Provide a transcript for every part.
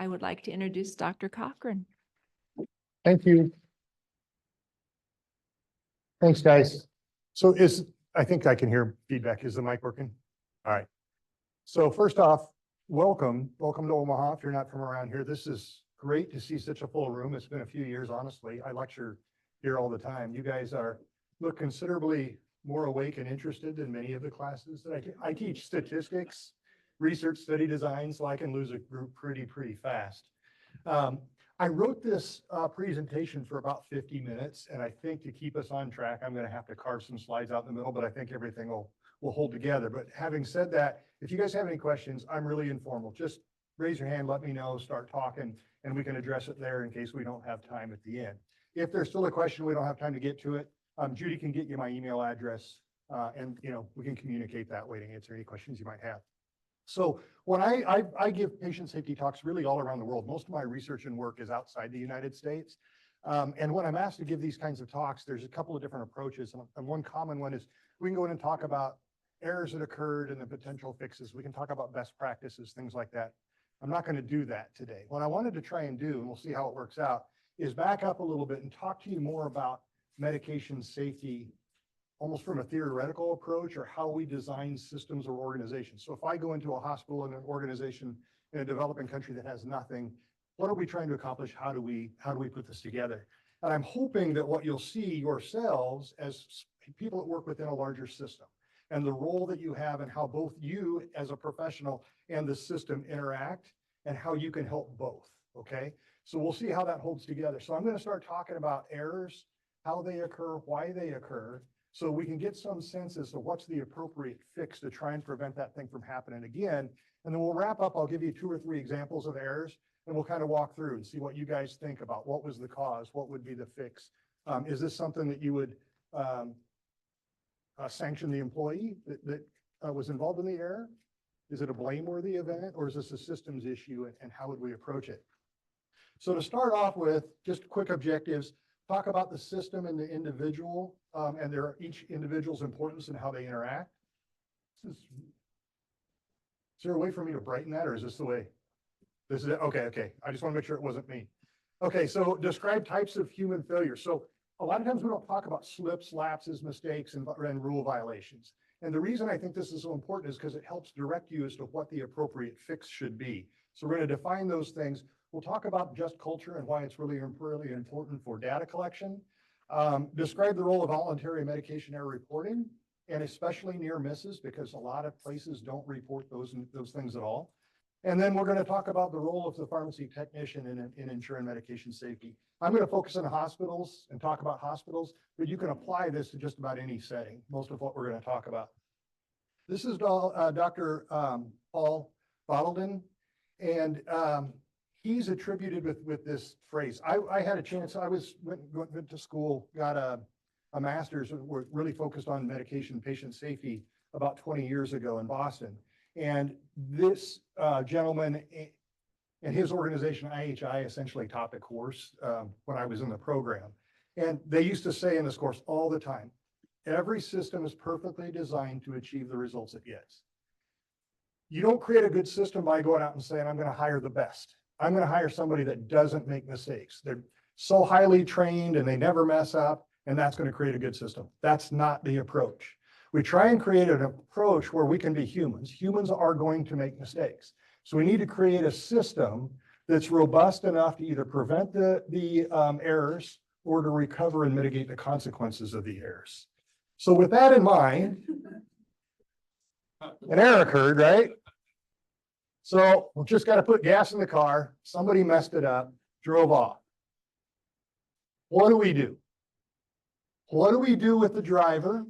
I would like to introduce Dr. Cochran. Thank you. Thanks, guys. So I think I can hear feedback. Is the mic working? All right. So first off, welcome to Omaha. If you're not from around here, this is great to see such a full room. It's been a few years, honestly. I lecture here all the time. You guys look considerably more awake and interested than many of the classes that I teach statistics, research study design, so I can lose a group pretty fast. I wrote this presentation for about 50 minutes, and I think to keep us on track, I'm going to have to carve some slides out in the middle, but I think everything will hold together. But having said that, if you guys have any questions, I'm really informal. Just raise your hand, let me know, start talking, and we can address it there in case we don't have time at the end. If there's still a question, we don't have time to get to it, Judy can get you my email address, and we can communicate that way to answer any questions you might have. So when I give patient safety talks really all around the world, most of my research and work is outside the United States. And when I'm asked to give these kinds of talks, there's a couple of different approaches. And one common one is we can go in and talk about errors that occurred and the potential fixes. We can talk about best practices, things like that. I'm not going to do that today. What I wanted to try and do, and we'll see how it works out, is back up a little bit and talk to you more about medication safety, almost from a theoretical approach, or how we design systems or organizations. So if I go into a hospital and an organization in a developing country that has nothing, what are we trying to accomplish? How do we put this together? And I'm hoping that what you'll see yourselves as people that work within a larger system, and the role that you have and how both you as a professional and the system interact, and how you can help both, okay? So we'll see how that holds together. So I'm going to start talking about errors, how they occur, why they occur, so we can get some sense as to what's the appropriate fix to try and prevent that thing from happening again. And then we'll wrap up. I'll give you 2 or 3 examples of errors, and we'll kind of walk through and see what you guys think about what was the cause, what would be the fix. Is this something that you would sanction the employee that was involved in the error? Is it a blameworthy event, or is this a systems issue, and how would we approach it? So to start off with, just quick objectives. Talk about the system and the individual, and each individual's importance and how they interact. Is there a way for me to brighten that, or is this the way? This is it? Okay. I just want to make sure it wasn't me. Okay, so describe types of human failure. So a lot of times we don't talk about slips, lapses, mistakes, and rule violations. And the reason I think this is so important is because it helps direct you as to what the appropriate fix should be. So we're going to define those things. We'll talk about just culture and why it's really important for data collection. Describe the role of voluntary medication error reporting, and especially near misses, because a lot of places don't report those things at all. And then we're going to talk about the role of the pharmacy technician in ensuring medication safety. I'm going to focus on hospitals and talk about hospitals, but you can apply this to just about any setting, most of what we're going to talk about. This is Dr. Paul Bottledon, and he's attributed with this phrase. I had a chance, went to school, got a master's, we're really focused on medication patient safety about 20 years ago in Boston. And this gentleman and his organization, IHI, essentially taught the course when I was in the program. And they used to say in this course all the time, every system is perfectly designed to achieve the results it gets. You don't create a good system by going out and saying, I'm going to hire the best. I'm going to hire somebody that doesn't make mistakes. They're so highly trained and they never mess up, and that's going to create a good system. That's not the approach. We try and create an approach where we can be humans. Humans are going to make mistakes. So we need to create a system that's robust enough to either prevent the errors or to recover and mitigate the consequences of the errors. So with that in mind, an error occurred, right? So we just got to put gas in the car. Somebody messed it up, drove off. What do we do? What do we do with the driver?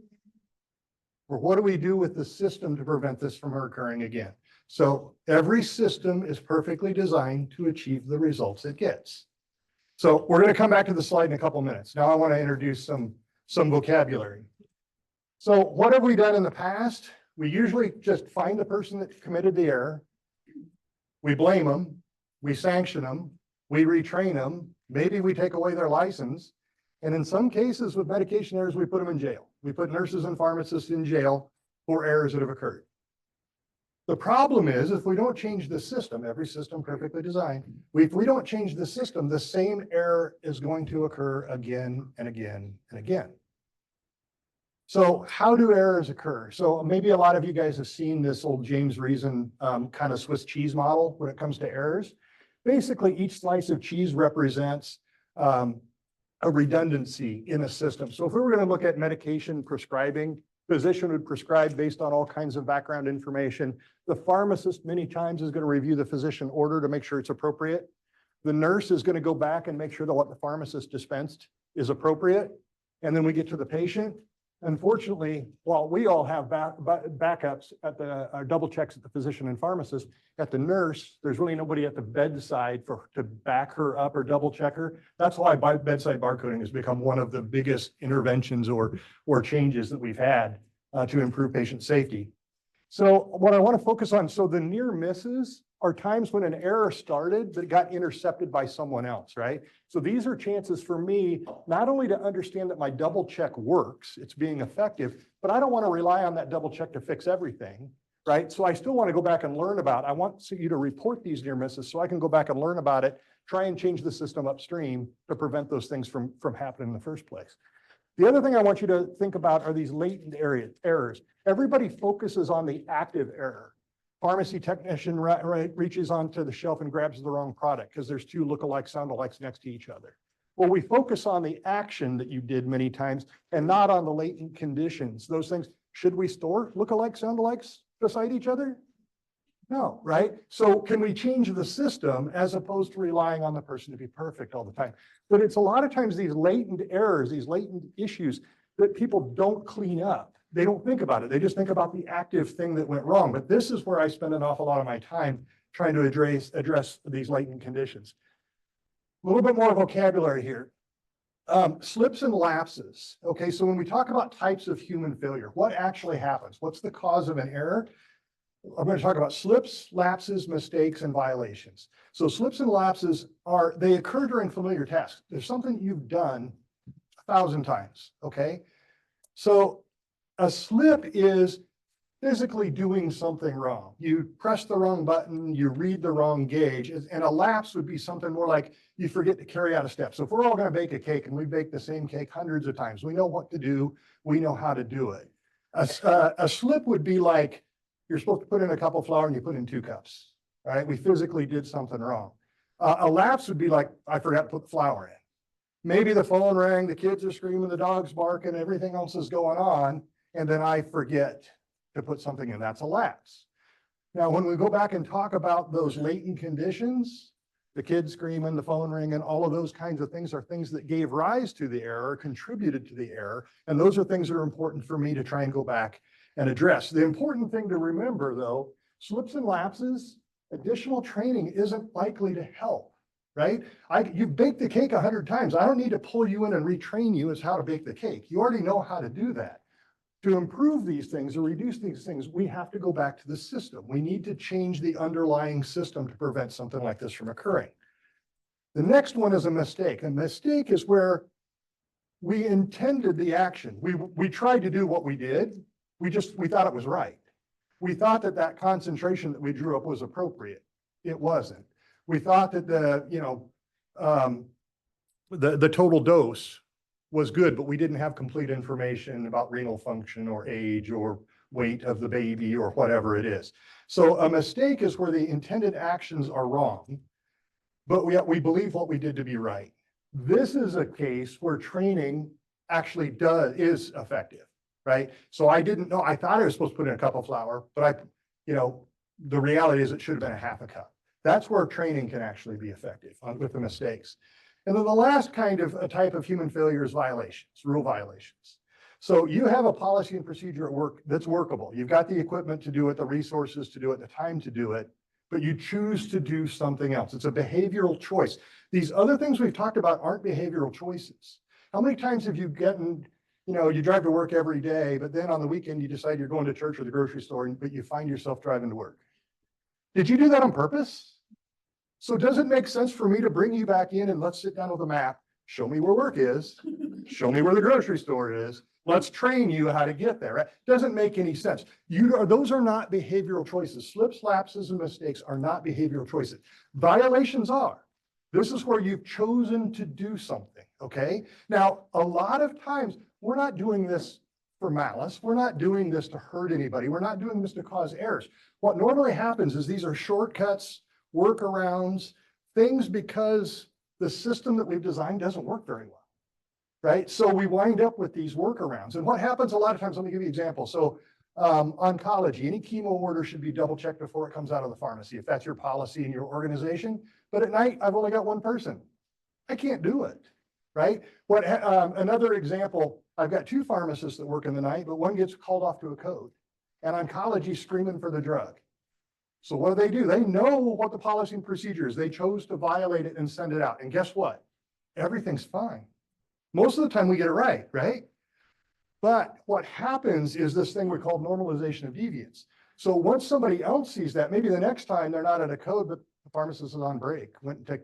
Or what do we do with the system to prevent this from occurring again? So every system is perfectly designed to achieve the results it gets. So we're going to come back to the slide in a couple minutes. Now I want to introduce some vocabulary. So what have we done in the past? We usually just find the person that committed the error. We blame them. We sanction them. We retrain them. Maybe we take away their license. And in some cases with medication errors, we put them in jail. We put nurses and pharmacists in jail for errors that have occurred. The problem is if we don't change the system, every system perfectly designed, if we don't change the system, the same error is going to occur again and again and again. So how do errors occur? So maybe a lot of you guys have seen this old James Reason kind of Swiss cheese model when it comes to errors. Basically, each slice of cheese represents a redundancy in a system. So if we were going to look at medication prescribing, physician would prescribe based on all kinds of background information. The pharmacist many times is going to review the physician order to make sure it's appropriate. The nurse is going to go back and make sure that what the pharmacist dispensed is appropriate. And then we get to the patient. Unfortunately, while we all have backups at our double checks at the physician and pharmacist, at the nurse, there's really nobody at the bedside to back her up or double check her. That's why bedside barcoding has become one of the biggest interventions or changes that we've had to improve patient safety. So what I want to focus on, so the near misses are times when an error started that got intercepted by someone else, right? So these are chances for me, not only to understand that my double check works, it's being effective, but I don't want to rely on that double check to fix everything, right? So I still want to go back and learn about, I want you to report these near misses so I can go back and learn about it, try and change the system upstream to prevent those things from happening in the first place. The other thing I want you to think about are these latent errors. Everybody focuses on the active error. Pharmacy technician reaches onto the shelf and grabs the wrong product because there's two lookalike soundalikes next to each other. Well, we focus on the action that you did many times and not on the latent conditions. Those things, should we store lookalike soundalikes beside each other? No, right? So can we change the system as opposed to relying on the person to be perfect all the time? But it's a lot of times these latent errors, these latent issues that people don't clean up. They don't think about it. They just think about the active thing that went wrong. But this is where I spend an awful lot of my time trying to address these latent conditions. A little bit more vocabulary here. Slips and lapses. Okay, so when we talk about types of human failure, what actually happens? What's the cause of an error? I'm going to talk about slips, lapses, mistakes, and violations. So slips and lapses they occur during familiar tasks. There's something you've done 1,000 times, okay? So a slip is physically doing something wrong. You press the wrong button, you read the wrong gauge, and a lapse would be something more like you forget to carry out a step. So if we're all going to bake a cake and we bake the same cake hundreds of times, we know what to do, we know how to do it. A slip would be like you're supposed to put in a cup of flour and you put in 2 cups, right? We physically did something wrong. A lapse would be like, I forgot to put the flour in. Maybe the phone rang, the kids are screaming, the dog's barking, everything else is going on, and then I forget to put something in. That's a lapse. Now, when we go back and talk about those latent conditions, the kids screaming, the phone ringing, all of those kinds of things are things that gave rise to the error, contributed to the error, and those are things that are important for me to try and go back and address. The important thing to remember, though, slips and lapses, additional training isn't likely to help, right? You've baked the cake 100 times. I don't need to pull you in and retrain you as how to bake the cake. You already know how to do that. To improve these things or reduce these things, we have to go back to the system. We need to change the underlying system to prevent something like this from occurring. The next one is a mistake. A mistake is where we intended the action. We tried to do what we did. We thought it was right. We thought that concentration that we drew up was appropriate. It wasn't. We thought that the total dose was good, but we didn't have complete information about renal function or age or weight of the baby or whatever it is. So a mistake is where the intended actions are wrong, but we believe what we did to be right. This is a case where training actually is effective, right? So I didn't know, I thought I was supposed to put in a cup of flour, but the reality is it should have been a half a cup. That's where training can actually be effective with the mistakes. And then the last kind of a type of human failure is violations, rule violations. So you have a policy and procedure at work that's workable. You've got the equipment to do it, the resources to do it, the time to do it, but you choose to do something else. It's a behavioral choice. These other things we've talked about aren't behavioral choices. How many times have you you drive to work every day, but then on the weekend you decide you're going to church or the grocery store, but you find yourself driving to work? Did you do that on purpose? So does it make sense for me to bring you back in and let's sit down with a map, show me where work is, show me where the grocery store is, Let's train you how to get there. Right? Doesn't make any sense. Those are not behavioral choices. Slips, lapses, and mistakes are not behavioral choices. Violations are. This is where you've chosen to do something, okay? Now, a lot of times, we're not doing this for malice. We're not doing this to hurt anybody. We're not doing this to cause errors. What normally happens is these are shortcuts, workarounds, things because the system that we've designed doesn't work very well, right? So we wind up with these workarounds. And what happens a lot of times, let me give you an example. So oncology, any chemo order should be double checked before it comes out of the pharmacy, if that's your policy in your organization. But at night, I've only got one person. I can't do it, right? Another example, I've got two pharmacists that work in the night, but one gets called off to a code. And oncology's screaming for the drug. So what do? They know what the policy and procedure is. They chose to violate it and send it out. And guess what? Everything's fine. Most of the time we get it right, right? But what happens is this thing we call normalization of deviance. So once somebody else sees that, maybe the next time they're not at a code, but the pharmacist is on break, went and took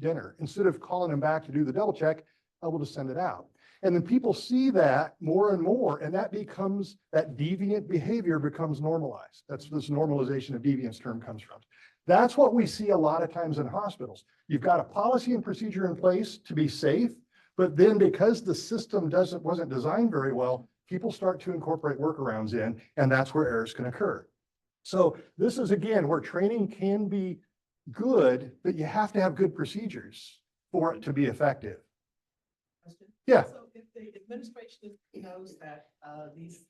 dinner. Instead of calling them back to do the double check, I will just send it out. And then people see that more and more, and that deviant behavior becomes normalized. That's this normalization of deviance term comes from. That's what we see a lot of times in hospitals. You've got a policy and procedure in place to be safe, but then because the system wasn't designed very well, people start to incorporate workarounds in, and that's where errors can occur. So this is, again, where training can be good, but you have to have good procedures for it to be effective. Yeah. So if the administration knows that these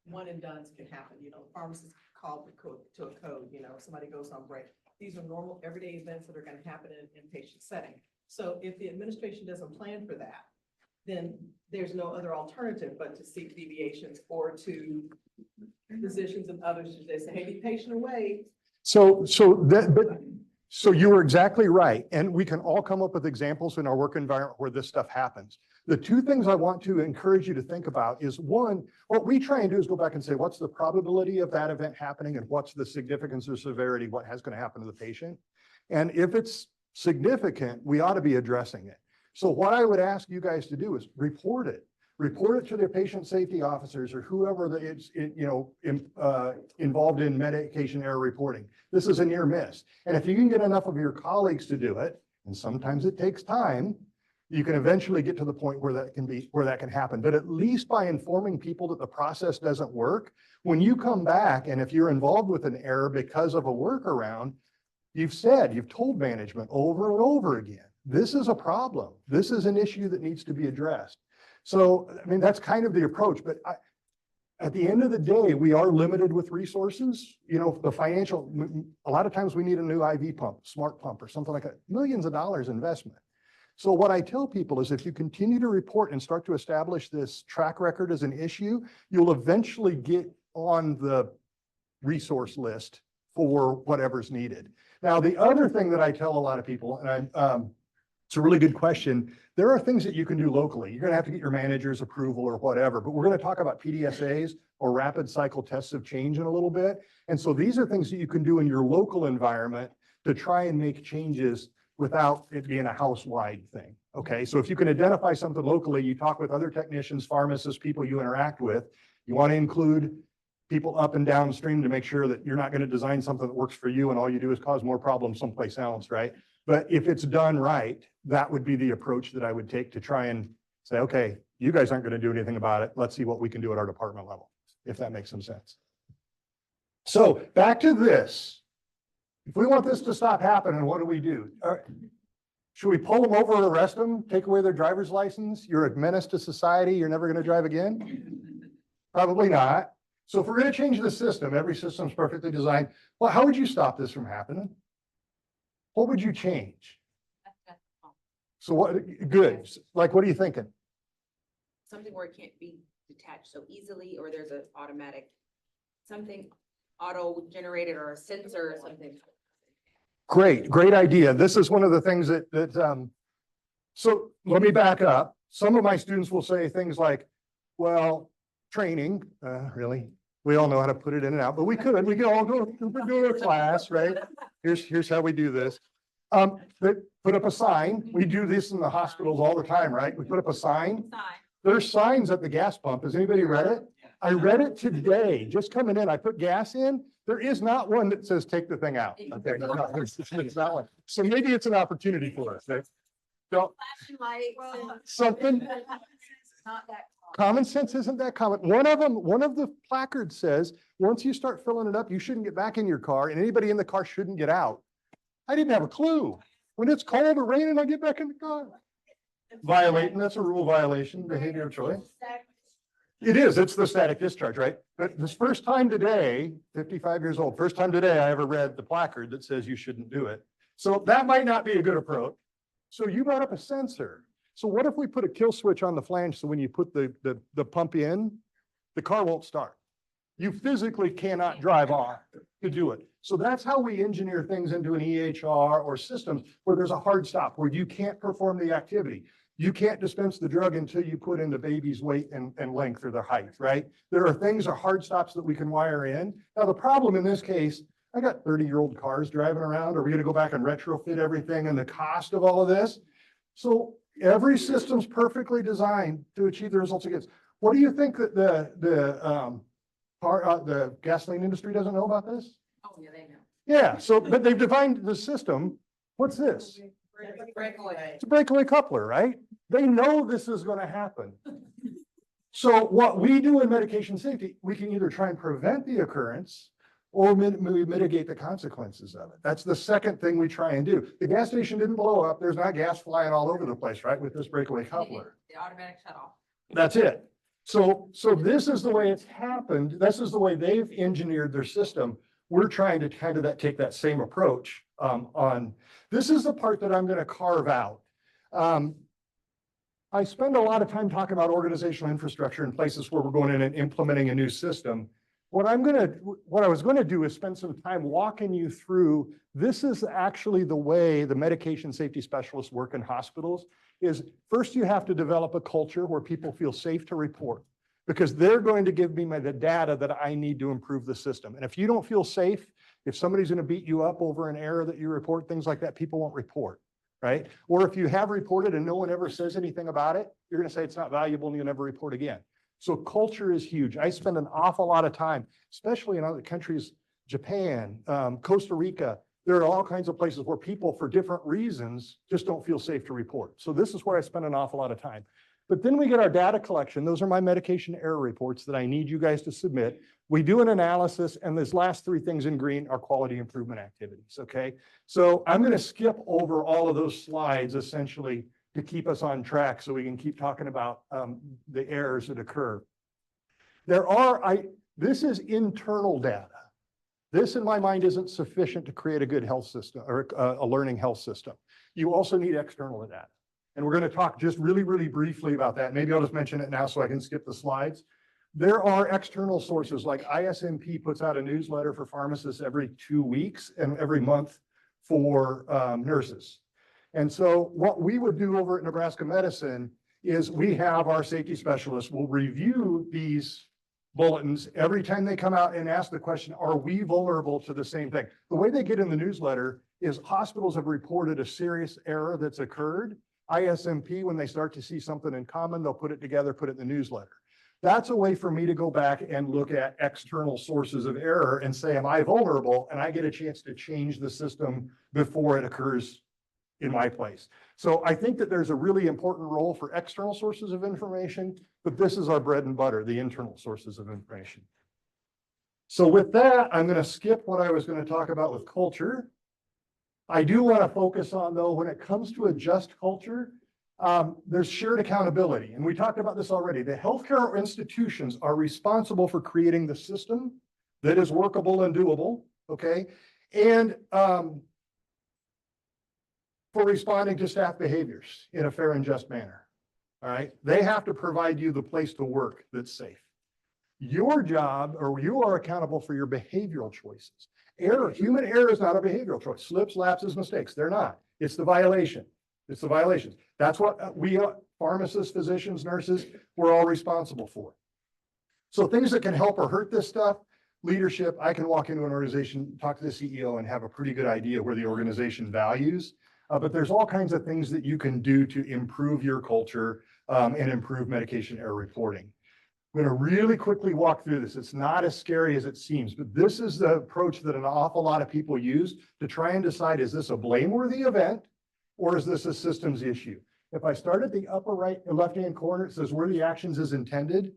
one and dones can happen, pharmacists call to a code, somebody goes on break. These are normal everyday events that are going to happen in an inpatient setting. So if the administration doesn't plan for that, then there's no other alternative but to seek deviations or to physicians and others. They say, hey, be patient away. So you were exactly right. And we can all come up with examples in our work environment where this stuff happens. The two things I want to encourage you to think about is one, what we try and do is go back and say, what's the probability of that event happening and what's the significance or severity, what has going to happen to the patient? And if it's significant, we ought to be addressing it. So what I would ask you guys to do is report it. Report it to their patient safety officers or whoever is involved in medication error reporting. This is a near miss. And if you can get enough of your colleagues to do it, and sometimes it takes time, you can eventually get to the point where that can happen. But at least by informing people that the process doesn't work, when you come back and if you're involved with an error because of a workaround, you've told management over and over again, this is a problem. This is an issue that needs to be addressed. So, I mean, that's kind of the approach, but at the end of the day, we are limited with resources. The financial, a lot of times we need a new IV pump, smart pump or something like that, millions of dollars investment. So what I tell people is if you continue to report and start to establish this track record as an issue, you'll eventually get on the resource list for whatever's needed. Now, the other thing that I tell a lot of people, and it's a really good question. There are things that you can do locally. You're going to have to get your manager's approval or whatever, but we're going to talk about PDSAs or rapid cycle tests of change in a little bit. And so these are things that you can do in your local environment to try and make changes without it being a house-wide thing. Okay, so if you can identify something locally, you talk with other technicians, pharmacists, people you interact with. You want to include people up and downstream to make sure that you're not going to design something that works for you and all you do is cause more problems someplace else, right? But if it's done right, that would be the approach that I would take to try and say, okay, you guys aren't going to do anything about it. Let's see what we can do at our department level, if that makes some sense. So back to this. If we want this to stop happening, what do we do? Should we pull them over and arrest them, take away their driver's license? You're a menace to society. You're never going to drive again? Probably not. So if we're going to change the system, every system is perfectly designed. Well, how would you stop this from happening? What would you change? So what, good. Like, what are you thinking? Something where it can't be detached so easily, or there's an automatic, something auto-generated or a sensor or something. Great idea. This is one of the things so let me back up. Some of my students will say things like, well, training, really? We all know how to put it in and out, but we could all go to a class, right? Here's how we do this. Put up a sign. We do this in the hospitals all the time, right? We put up a sign. There's signs at the gas pump. Has anybody read it? I read it today, just coming in. I put gas in. There is not one that says take the thing out. Okay, no, there's not one. So maybe it's an opportunity for us. Right? Don't, Flashing lights. something, Not that. common sense isn't that common. One of the placards says, once you start filling it up, you shouldn't get back in your car and anybody in the car shouldn't get out. I didn't have a clue. When it's cold or raining, I get back in the car. Violating, that's a rule violation, behavior of choice. It is, it's the static discharge, right? But this first time today, 55 years old, first time today, I ever read the placard that says you shouldn't do it. So that might not be a good approach. So you brought up a sensor. So what if we put a kill switch on the flange so when you put the pump in, the car won't start? You physically cannot drive off to do it. So that's how we engineer things into an EHR or systems where there's a hard stop, where you can't perform the activity. You can't dispense the drug until you put in the baby's weight and length or their height, right? There are things or hard stops that we can wire in. Now, the problem in this case, I got 30-year-old cars driving around. Are we going to go back and retrofit everything and the cost of all of this? So every system's perfectly designed to achieve the results it gets. What do you think that the gasoline industry doesn't know about this? Oh, yeah, they know. Yeah, so, but they've defined the system. What's this? Breakaway. It's a breakaway coupler, right? They know this is going to happen. So what we do in medication safety, we can either try and prevent the occurrence or we mitigate the consequences of it. That's the second thing we try and do. The gas station didn't blow up. There's not gas flying all over the place, right? With this breakaway coupler. The automatic shut off. That's it. So this is the way it's happened. This is the way they've engineered their system. We're trying to kind of take that same approach on. This is the part that I'm going to carve out. I spend a lot of time talking about organizational infrastructure in places where we're going in and implementing a new system. What I was going to do is spend some time walking you through. This is actually the way the medication safety specialists work in hospitals. Is first you have to develop a culture where people feel safe to report, because they're going to give me the data that I need to improve the system. And if you don't feel safe, if somebody's going to beat you up over an error that you report, things like that, people won't report, right? Or if you have reported and no one ever says anything about it, you're going to say it's not valuable and you'll never report again. So culture is huge. I spend an awful lot of time, especially in other countries, Japan, Costa Rica. There are all kinds of places where people, for different reasons, just don't feel safe to report. So this is where I spend an awful lot of time. But then we get our data collection. Those are my medication error reports that I need you guys to submit. We do an analysis, and these last three things in green are quality improvement activities, okay? So I'm going to skip over all of those slides, essentially, to keep us on track so we can keep talking about the errors that occur. This is internal data. This, in my mind, isn't sufficient to create a good health system or a learning health system. You also need external data. And we're going to talk just really, really briefly about that. Maybe I'll just mention it now so I can skip the slides. There are external sources like ISMP puts out a newsletter for pharmacists every 2 weeks and every month for nurses. And so what we would do over at Nebraska Medicine is we have our safety specialists will review these bulletins every time they come out and ask the question, are we vulnerable to the same thing? The way they get in the newsletter is hospitals have reported a serious error that's occurred. ISMP, when they start to see something in common, they'll put it together, put it in the newsletter. That's a way for me to go back and look at external sources of error and say, am I vulnerable? And I get a chance to change the system before it occurs in my place. So I think that there's a really important role for external sources of information, but this is our bread and butter, the internal sources of information. So with that, I'm going to skip what I was going to talk about with culture. I do want to focus on, though, when it comes to a just culture, there's shared accountability. And we talked about this already. The healthcare institutions are responsible for creating the system that is workable and doable, okay? And for responding to staff behaviors in a fair and just manner, all right? They have to provide you the place to work that's safe. Your job, or you are accountable for your behavioral choices. Error, human error is not a behavioral choice. Slips, lapses, mistakes, they're not. It's the violation. It's the violations. That's what we pharmacists, physicians, nurses, we're all responsible for. So things that can help or hurt this stuff, leadership, I can walk into an organization, talk to the CEO and have a pretty good idea where the organization values. But there's all kinds of things that you can do to improve your culture. and improve medication error reporting. I'm going to really quickly walk through this. It's not as scary as it seems, but this is the approach that an awful lot of people use to try and decide, is this a blameworthy event or is this a systems issue? If I start at the upper right and left-hand corner, it says where the actions is intended.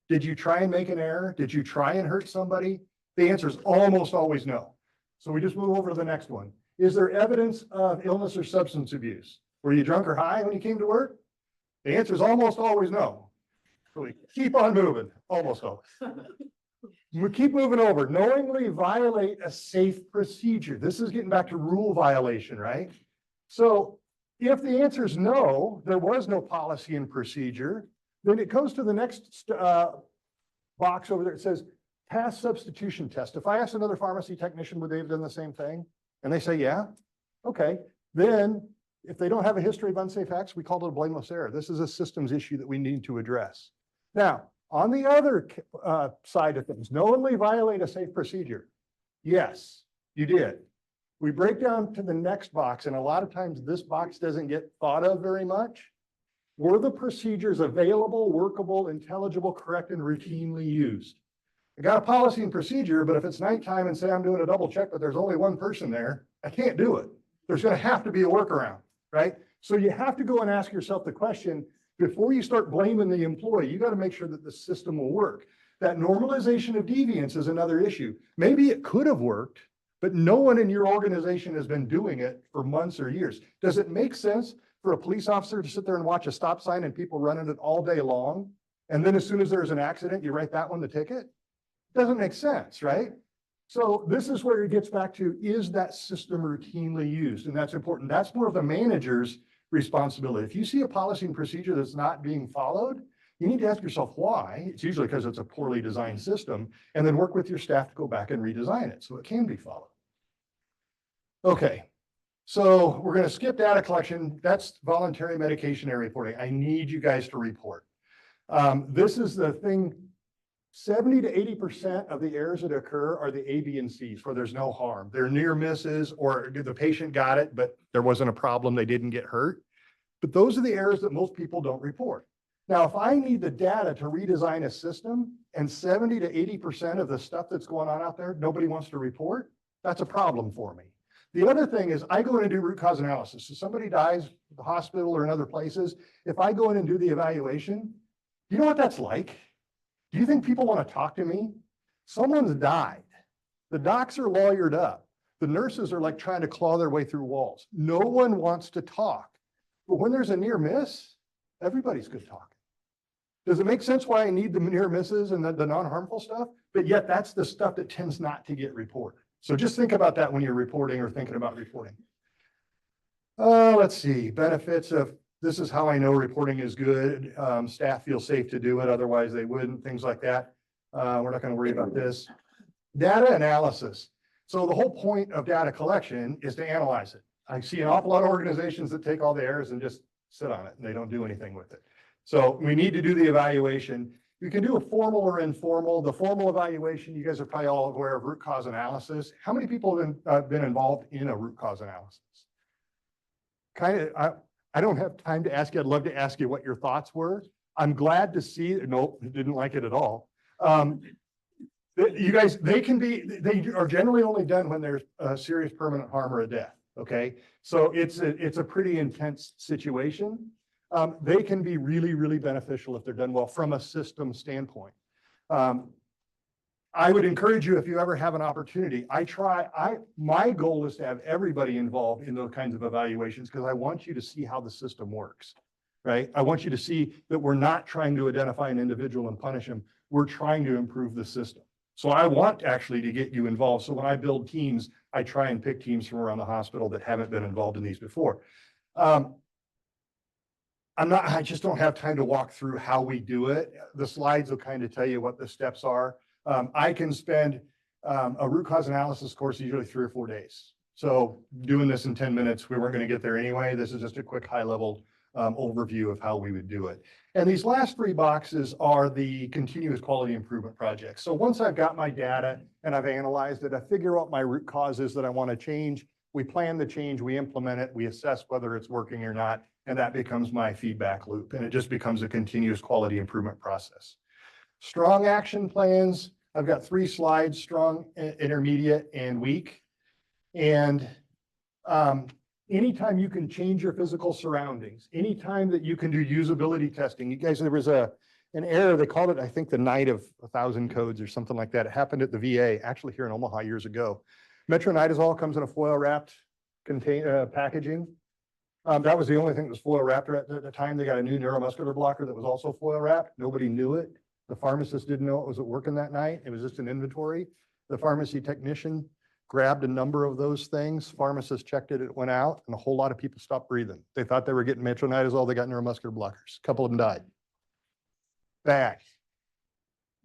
Did you try and make an error? Did you try and hurt somebody? The answer is almost always no. So we just move over to the next one. Is there evidence of illness or substance abuse? Were you drunk or high when you came to work? The answer is almost always no. So we keep on moving, almost always. We keep moving over. Knowingly violate a safe procedure. This is getting back to rule violation, right? So if the answer is no, there was no policy and procedure, then it goes to the next box over there. It says pass substitution test. If I asked another pharmacy technician, would they have done the same thing? And they say, yeah. Okay. Then if they don't have a history of unsafe acts, we call it a blameless error. This is a systems issue that we need to address. Now, on the other side of things, knowingly violate a safe procedure. Yes, you did. We break down to the next box, and a lot of times this box doesn't get thought of very much. Were the procedures available, workable, intelligible, correct, and routinely used? I got a policy and procedure, but if it's nighttime and say I'm doing a double check, but there's only one person there, I can't do it. There's going to have to be a workaround, right? So you have to go and ask yourself the question, before you start blaming the employee, you got to make sure that the system will work. That normalization of deviance is another issue. Maybe it could have worked, but no one in your organization has been doing it for months or years. Does it make sense for a police officer to sit there and watch a stop sign and people running it all day long? And then as soon as there's an accident, you write that one the ticket? Doesn't make sense, right? So this is where it gets back to, is that system routinely used? And that's important. That's more of the manager's responsibility. If you see a policy and procedure that's not being followed, you need to ask yourself why. It's usually because it's a poorly designed system, and then work with your staff to go back and redesign it so it can be followed. Okay, so we're going to skip data collection. That's voluntary medication error reporting. I need you guys to report. This is the thing. 70 to 80% of the errors that occur are the A, B, and C's where there's no harm. They're near misses, or the patient got it, but there wasn't a problem. They didn't get hurt. But those are the errors that most people don't report. Now, if I need the data to redesign a system and 70 to 80% of the stuff that's going on out there, nobody wants to report, that's a problem for me. The other thing is I go in and do root cause analysis. So somebody dies at the hospital or in other places. If I go in and do the evaluation, you know what that's like? Do you think people want to talk to me? Someone's died. The docs are lawyered up. The nurses are like trying to claw their way through walls. No one wants to talk. But when there's a near miss, everybody's good talking. Does it make sense why I need the near misses and the non-harmful stuff? But yet that's the stuff that tends not to get reported. So just think about that when you're reporting or thinking about reporting. Let's see, benefits of, this is how I know reporting is good. Staff feel safe to do it, otherwise they wouldn't, things like that. We're not going to worry about this. Data analysis. So the whole point of data collection is to analyze it. I see an awful lot of organizations that take all the errors and just sit on it and they don't do anything with it. So we need to do the evaluation. You can do a formal or informal. The formal evaluation, you guys are probably all aware of root cause analysis. How many people have been involved in a root cause analysis? I don't have time to ask you. I'd love to ask you what your thoughts were. I'm glad to see, nope, didn't like it at all. You guys, they are generally only done when there's a serious permanent harm or a death. Okay. So it's a pretty intense situation. They can be really, really beneficial if they're done well from a system standpoint. I would encourage you, if you ever have an opportunity, my goal is to have everybody involved in those kinds of evaluations because I want you to see how the system works, right? I want you to see that we're not trying to identify an individual and punish them. We're trying to improve the system. So I want actually to get you involved. So when I build teams, I try and pick teams from around the hospital that haven't been involved in these before. I just don't have time to walk through how we do it. The slides will kind of tell you what the steps are. I can spend a root cause analysis course usually 3 or 4 days. So doing this in 10 minutes, we weren't going to get there anyway. This is just a quick high level overview of how we would do it. And these last 3 boxes are the continuous quality improvement projects. So once I've got my data and I've analyzed it, I figure out my root causes that I want to change. We plan the change, we implement it, we assess whether it's working or not, and that becomes my feedback loop, and it just becomes a continuous quality improvement process. Strong action plans, I've got 3 slides, strong, intermediate, and weak. And anytime you can change your physical surroundings, anytime that you can do usability testing, you guys, there was an error, they called it, I think, the night of 1,000 codes or something like that. It happened at the VA, actually here in Omaha years ago. Metronidazole comes in a foil wrapped packaging. That was the only thing that was foil wrapped at the time. They got a new neuromuscular blocker that was also foil wrapped. Nobody knew it. The pharmacist didn't know it was working that night. It was just an inventory. The pharmacy technician grabbed a number of those things. Pharmacist checked it, it went out, and a whole lot of people stopped breathing. They thought they were getting metronidazole. They got neuromuscular blockers. A couple of them died. Bad.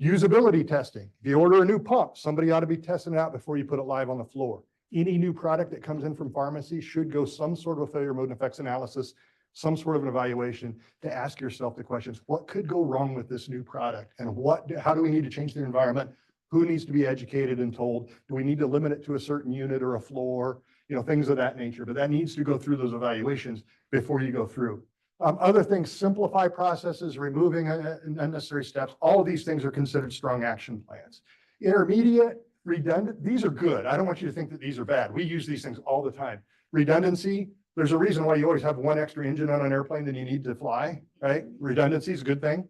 Usability testing. If you order a new pump, somebody ought to be testing it out before you put it live on the floor. Any new product that comes in from pharmacy should go some sort of a failure mode and effects analysis, some sort of an evaluation to ask yourself the questions, what could go wrong with this new product? And how do we need to change the environment? Who needs to be educated and told? Do we need to limit it to a certain unit or a floor? Things of that nature, but that needs to go through those evaluations before you go through. Other things, simplify processes, removing unnecessary steps. All of these things are considered strong action plans. Intermediate, redundant, these are good. I don't want you to think that these are bad. We use these things all the time. Redundancy, there's a reason why you always have one extra engine on an airplane than you need to fly, right? Redundancy is a good thing.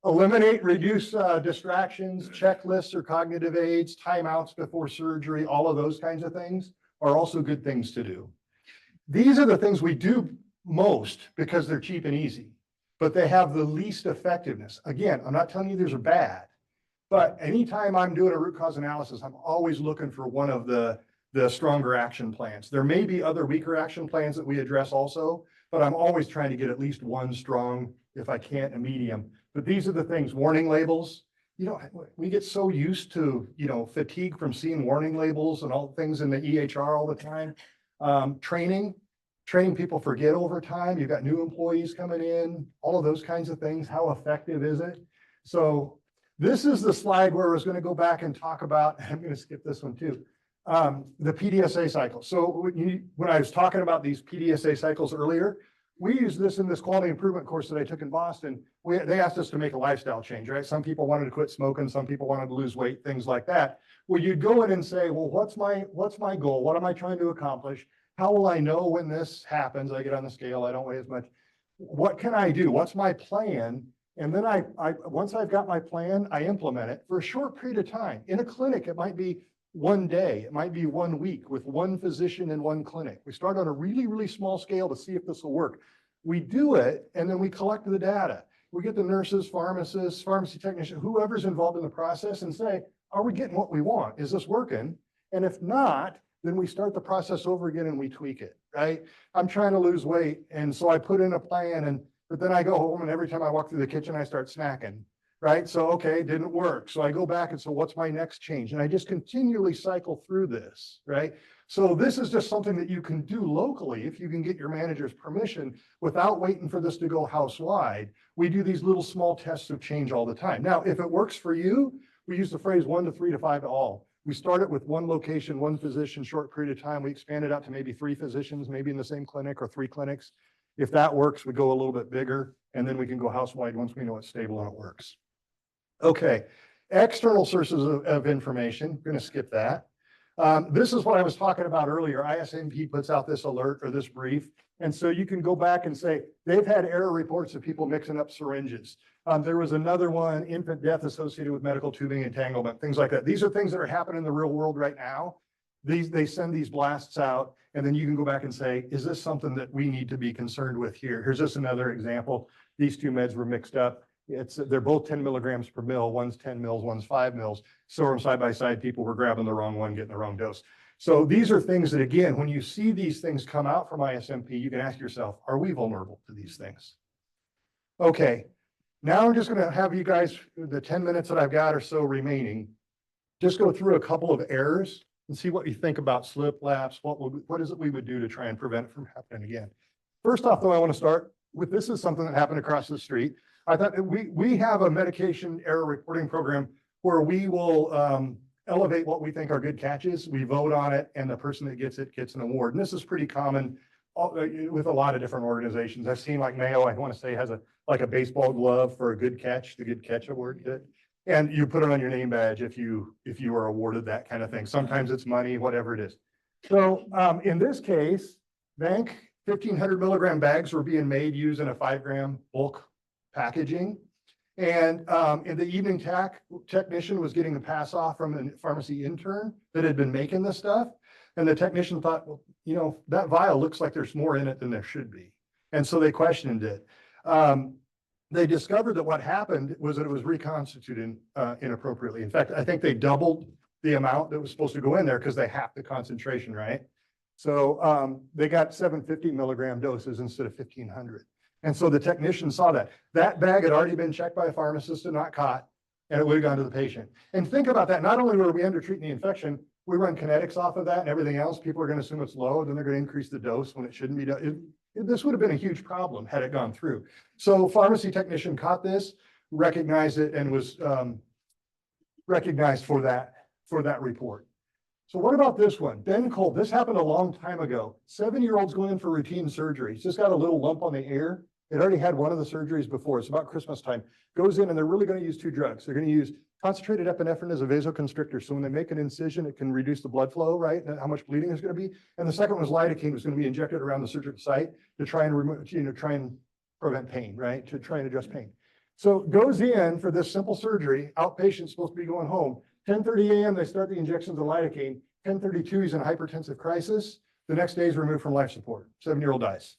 Eliminate, reduce distractions, checklists or cognitive aids, timeouts before surgery, all of those kinds of things are also good things to do. These are the things we do most because they're cheap and easy, but they have the least effectiveness. Again, I'm not telling you these are bad, but anytime I'm doing a root cause analysis, I'm always looking for one of the stronger action plans. There may be other weaker action plans that we address also, but I'm always trying to get at least one strong, if I can't, a medium. But these are the things, warning labels. We get so used to, fatigue from seeing warning labels and all things in the EHR all the time. Training people forget over time. You've got new employees coming in, all of those kinds of things. How effective is it? So this is the slide where I was going to go back and talk about, I'm going to skip this one too, the PDSA cycle. So when I was talking about these PDSA cycles earlier, we used this in this quality improvement course that I took in Boston. They asked us to make a lifestyle change, right? Some people wanted to quit smoking, some people wanted to lose weight, things like that. Well, you'd go in and say, well, what's my goal? What am I trying to accomplish? How will I know when this happens? I get on the scale, I don't weigh as much. What can I do? What's my plan? And then once I've got my plan, I implement it for a short period of time. In a clinic, it might be one day, it might be 1 week with one physician in one clinic. We start on a really, really small scale to see if this will work. We do it, and then we collect the data. We get the nurses, pharmacists, pharmacy technicians, whoever's involved in the process and say, are we getting what we want? Is this working? And if not, then we start the process over again and we tweak it, right? I'm trying to lose weight, and so I put in a plan, but then I go home and every time I walk through the kitchen, I start snacking. Right? So, okay, it didn't work. So I go back and so what's my next change? And I just continually cycle through this, right? So this is just something that you can do locally if you can get your manager's permission without waiting for this to go house-wide. We do these little small tests of change all the time. Now, if it works for you, we use the phrase 1 to 3 to 5 to all. We start it with one location, one physician, short period of time. We expand it out to maybe 3 physicians, maybe in the same clinic or 3 clinics. If that works, we go a little bit bigger, and then we can go house-wide once we know it's stable and it works. Okay, external sources of information, I'm going to skip that. This is what I was talking about earlier. ISMP puts out this alert or this brief. And so you can go back and say, they've had error reports of people mixing up syringes. There was another one, infant death associated with medical tubing entanglement, things like that. These are things that are happening in the real world right now. They send these blasts out, and then you can go back and say, is this something that we need to be concerned with here? Here's just another example. These 2 meds were mixed up. They're both 10 milligrams per mil. One's 10 mils, one's 5 mils. So side by side, people were grabbing the wrong one, getting the wrong dose. So these are things that, again, when you see these things come out from ISMP, you can ask yourself, are we vulnerable to these things? Okay, now I'm just going to have you guys, the 10 minutes that I've got or so remaining, just go through a couple of errors and see what you think about slip, lapse. What is it we would do to try and prevent it from happening again? First off, though, I want to start with, this is something that happened across the street. I thought we have a medication error reporting program where we will elevate what we think are good catches. We vote on it, and the person that gets it gets an award. And this is pretty common with a lot of different organizations. I've seen like Mayo, I want to say, has like a baseball glove for a good catch, the good catch award. And you put it on your name badge if you are awarded that kind of thing. Sometimes it's money, whatever it is. So in this case, bank 1,500 milligram bags were being made using a 5-gram bulk packaging. And in the evening technician was getting the pass off from a pharmacy intern that had been making this stuff. And the technician thought, well, you know, that vial looks like there's more in it than there should be. And so they questioned it. They discovered that what happened was that it was reconstituted inappropriately. In fact, I think they doubled the amount that was supposed to go in there because they halved the concentration, right? So they got 750 milligram doses instead of 1,500. And so the technician saw that. That bag had already been checked by a pharmacist and not caught, and it would have gone to the patient. And think about that. Not only were we under treating the infection, we run kinetics off of that and everything else. People are going to assume it's low, then they're going to increase the dose when it shouldn't be done. This would have been a huge problem had it gone through. So pharmacy technician caught this, recognized it, and was recognized for that report. So what about this one? Ben Cole, this happened a long time ago. 7-year-old's going in for routine surgery. He's just got a little lump on the ear. It already had one of the surgeries before. It's about Christmas time. Goes in and they're really going to use 2 drugs. They're going to use concentrated epinephrine as a vasoconstrictor. So when they make an incision, it can reduce the blood flow, right? And how much bleeding is going to be. And the second was lidocaine, was going to be injected around the surgical site to try and remove, try and prevent pain, right? To try and adjust pain. So goes in for this simple surgery. Outpatient supposed to be going home. 10:30 a.m. they start the injections of lidocaine. 10:32 he's in a hypertensive crisis. The next day he's removed from life support. 7-year-old dies.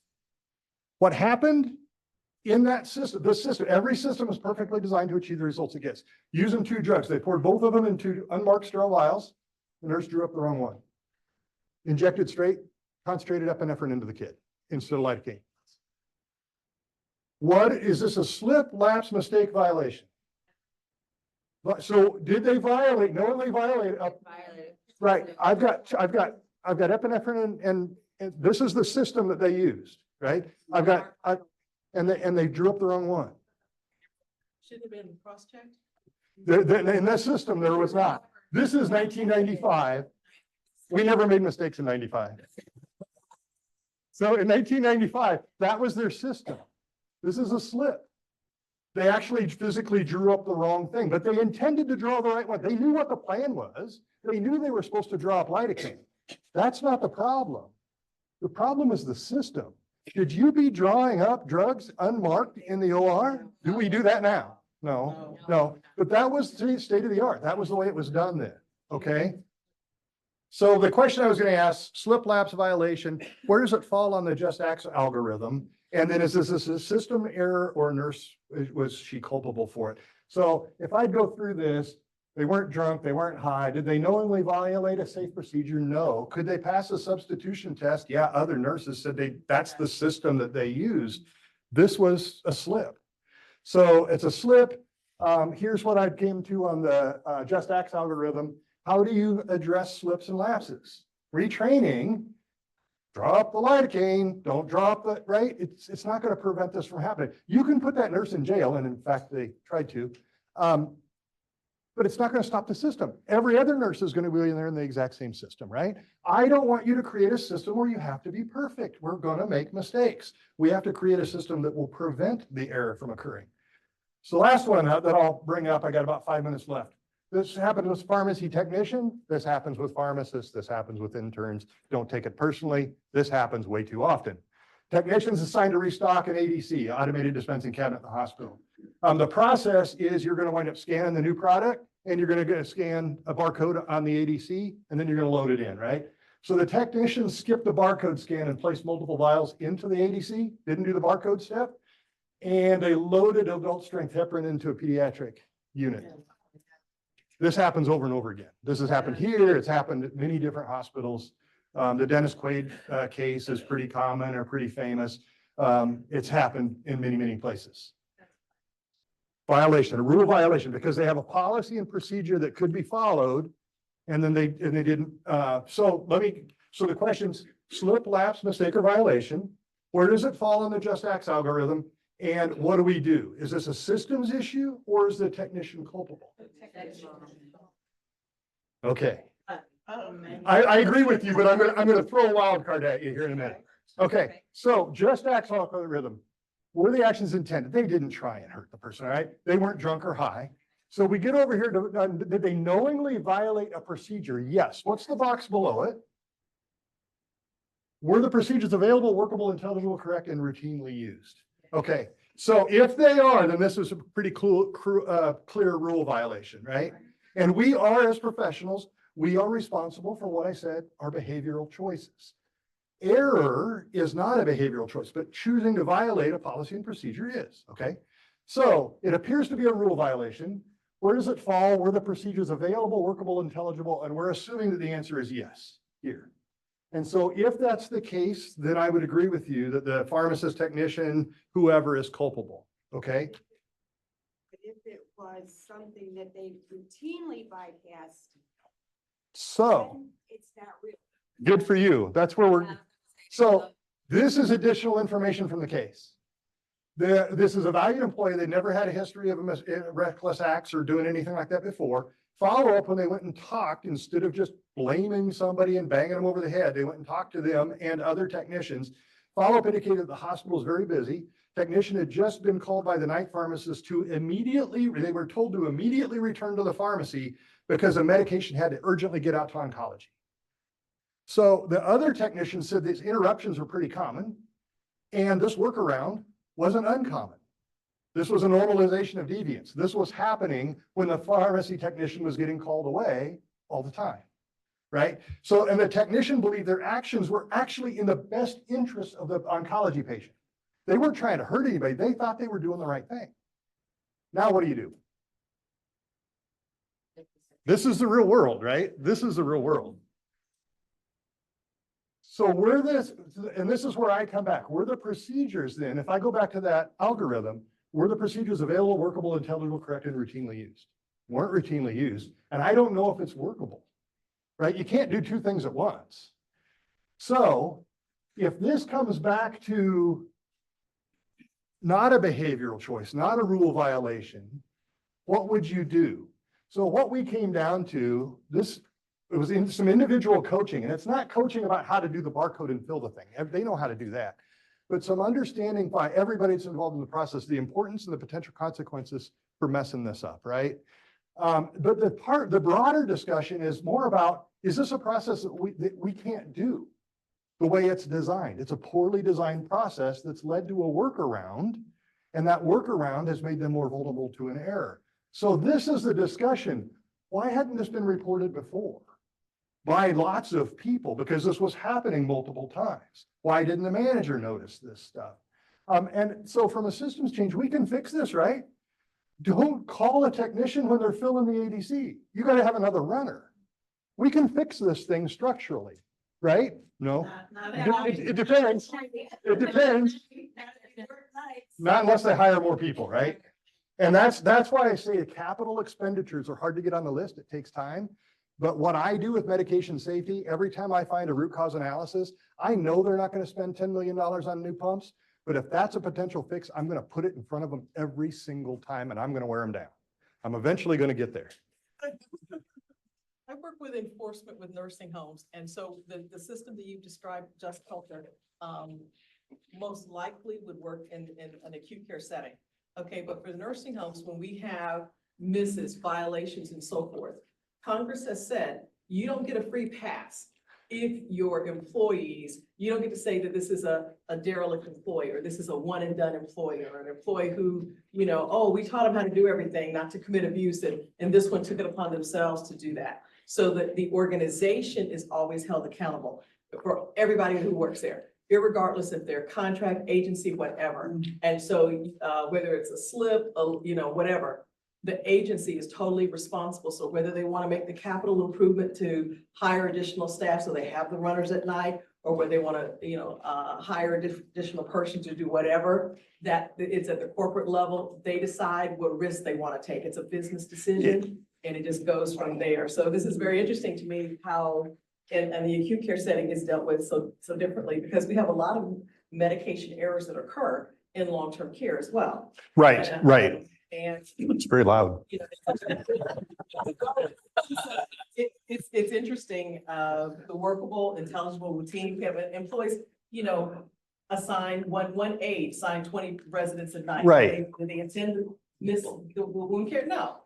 What happened in that system? This system, every system is perfectly designed to achieve the results it gets. Using 2 drugs. They poured both of them into unmarked sterile vials. The nurse drew up the wrong one. Injected straight concentrated epinephrine into the kid instead of lidocaine. What is this? A slip, lapse, mistake, violation? So did they violate? Knowingly violate? Right. I've got epinephrine and this is the system that they used, right? And they drew up the wrong one. Should have been cross-checked. In that system, there was not. This is 1995. We never made mistakes in 95. So in 1995, that was their system. This is a slip. They actually physically drew up the wrong thing, but they intended to draw the right one. They knew what the plan was. They knew they were supposed to draw up lidocaine. That's not the problem. The problem is the system. Should you be drawing up drugs unmarked in the OR? Do we do that now? No. But that was the state of the art. That was the way it was done then. Okay. So the question I was going to ask, slip, lapse, violation, where does it fall on the Just Acts algorithm? And then is this a system error or nurse, was she culpable for it? So if I go through this, they weren't drunk, they weren't high. Did they knowingly violate a safe procedure? No. Could they pass a substitution test? Yeah, other nurses said that's the system that they used. This was a slip. So it's a slip. Here's what I came to on the Just Acts algorithm. How do you address slips and lapses? Retraining. Draw up the lidocaine, don't draw up the, right? It's not going to prevent this from happening. You can put that nurse in jail, and in fact, they tried to, but it's not going to stop the system. Every other nurse is going to be in there in the exact same system, right? I don't want you to create a system where you have to be perfect. We're going to make mistakes. We have to create a system that will prevent the error from occurring. So last one that I'll bring up, I got about 5 minutes left. This happens with pharmacy technician. This happens with pharmacists. This happens with interns. Don't take it personally. This happens way too often. Technicians assigned to restock an ADC, automated dispensing cabinet at the hospital. The process is you're going to wind up scanning the new product and you're going to scan a barcode on the ADC and then you're going to load it in, right? So the technicians skipped the barcode scan and placed multiple vials into the ADC, didn't do the barcode step, and they loaded adult strength heparin into a pediatric unit. This happens over and over again. This has happened here. It's happened at many different hospitals. The Dennis Quaid case is pretty common or pretty famous. It's happened in many, many places. Violation, a rule violation, because they have a policy and procedure that could be followed, and then they didn't. So the questions: slip, lapse, mistake, or violation. Where does it fall in the Just Acts algorithm? And what do we do? Is this a systems issue or is the technician culpable? Okay, Man. I agree with you, but I'm gonna throw a wild card at you here in a minute. Okay, so just acts off of the rhythm. Were the actions intended? They didn't try and hurt the person, all right? They weren't drunk or high. So we get over here to, did they knowingly violate a procedure? Yes. What's the box below it? Were the procedures available, workable, intelligible, correct, and routinely used? Okay, so if they are, then this is a pretty clear rule violation, right? And we are, as professionals, we are responsible for what I said are behavioral choices. Error is not a behavioral choice, but choosing to violate a policy and procedure is, okay? So it appears to be a rule violation. Where does it fall? Were the procedures available, workable, intelligible? And we're assuming that the answer is yes here. And so if that's the case, then I would agree with you that the pharmacist, technician, whoever is culpable, okay? But if it was something that they routinely bypassed, So, then it's not real. good for you. That's where we're, so this is additional information from the case. This is a valued employee. They never had a history of reckless acts or doing anything like that before. Follow up when they went and talked, instead of just blaming somebody and banging them over the head, they went and talked to them and other technicians. Follow up indicated the hospital was very busy. Technician had just been called by the night pharmacist to immediately, they were told to immediately return to the pharmacy because the medication had to urgently get out to oncology. So the other technician said these interruptions were pretty common, and this workaround wasn't uncommon. This was a normalization of deviance. This was happening when the pharmacy technician was getting called away all the time, right? So, and the technician believed their actions were actually in the best interest of the oncology patient. They weren't trying to hurt anybody. They thought they were doing the right thing. Now, what do? This is the real world, right? This is the real world. So were this, and this is where I come back, were the procedures then, if I go back to that algorithm, were the procedures available, workable, intelligible, correct, and routinely used? Weren't routinely used, and I don't know if it's workable, right? You can't do two things at once. So if this comes back to not a behavioral choice, not a rule violation, what would you do? So what we came down to, it was in some individual coaching, and it's not coaching about how to do the barcode and fill the thing. They know how to do that. But some understanding by everybody that's involved in the process, the importance and the potential consequences for messing this up, right? But the broader discussion is more about, is this a process that we can't do the way it's designed? It's a poorly designed process that's led to a workaround, and that workaround has made them more vulnerable to an error. So this is the discussion. Why hadn't this been reported before by lots of people? Because this was happening multiple times. Why didn't the manager notice this stuff? And so from a systems change, we can fix this, right? Don't call a technician when they're filling the ADC. You got to have another runner. We can fix this thing structurally, right? No, it depends. It depends. Not unless they hire more people, right? And that's why I say capital expenditures are hard to get on the list. It takes time. But what I do with medication safety, every time I find a root cause analysis, I know they're not going to spend $10 million on new pumps. But if that's a potential fix, I'm going to put it in front of them every single time, and I'm going to wear them down. I'm eventually going to get there. I work with enforcement with nursing homes, and so the system that you've described, Just Culture, most likely would work in an acute care setting. Okay, but for the nursing homes, when we have misses, violations, and so forth, Congress has said you don't get a free pass if your employees, you don't get to say that this is a derelict employee, or this is a one and done employee, or an employee who, oh, we taught them how to do everything, not to commit abuse, and this one took it upon themselves to do that. So that the organization is always held accountable for everybody who works there, irregardless if they're contract, agency, whatever. And so whether it's a slip, whatever, the agency is totally responsible. So whether they want to make the capital improvement to hire additional staff so they have the runners at night, or whether they want to, hire additional person to do whatever, that it's at the corporate level, they decide what risks they want to take. It's a business decision, and it just goes from there. So this is very interesting to me how and the acute care setting is dealt with so differently, because we have a lot of medication errors that occur in long-term care as well. Right, right. And It's very loud. you know, it's interesting, the workable, intelligible routine, we have employees, you know, assign one aide, assign 20 residents a night. Right. Do they intend to miss the wound care? No,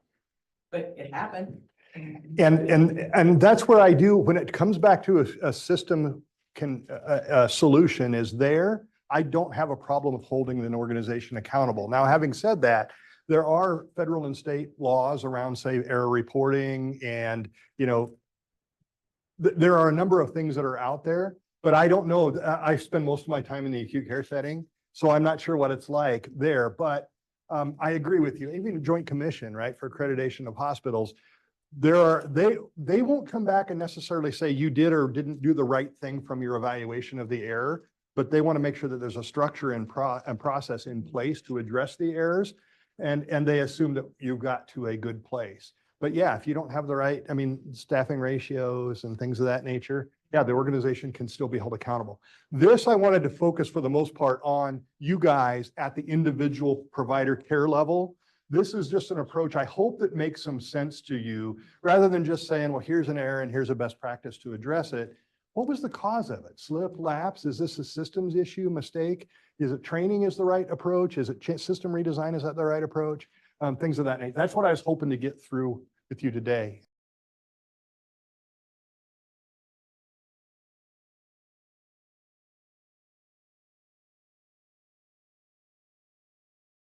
but it happened. And that's where I do, when it comes back to a system a solution is there, I don't have a problem with holding an organization accountable. Now, having said that, there are federal and state laws around, say, error reporting and, you know, there are a number of things that are out there, but I don't know. I spend most of my time in the acute care setting, so I'm not sure what it's like there, but I agree with you. Even a joint commission, right, for accreditation of hospitals, they won't come back and necessarily say you did or didn't do the right thing from your evaluation of the error, but they want to make sure that there's a structure and process in place to address the errors. And they assume that you got to a good place. But yeah, if you don't have the right, I mean, staffing ratios and things of that nature, yeah, the organization can still be held accountable. This, I wanted to focus for the most part on you guys at the individual provider care level. This is just an approach I hope that makes some sense to you, rather than just saying, well, here's an error and here's a best practice to address it. What was the cause of it? Slip, lapse? Is this a systems issue, mistake? Is it training is the right approach? Is it system redesign? Is that the right approach? Things of that nature. That's what I was hoping to get through with you today.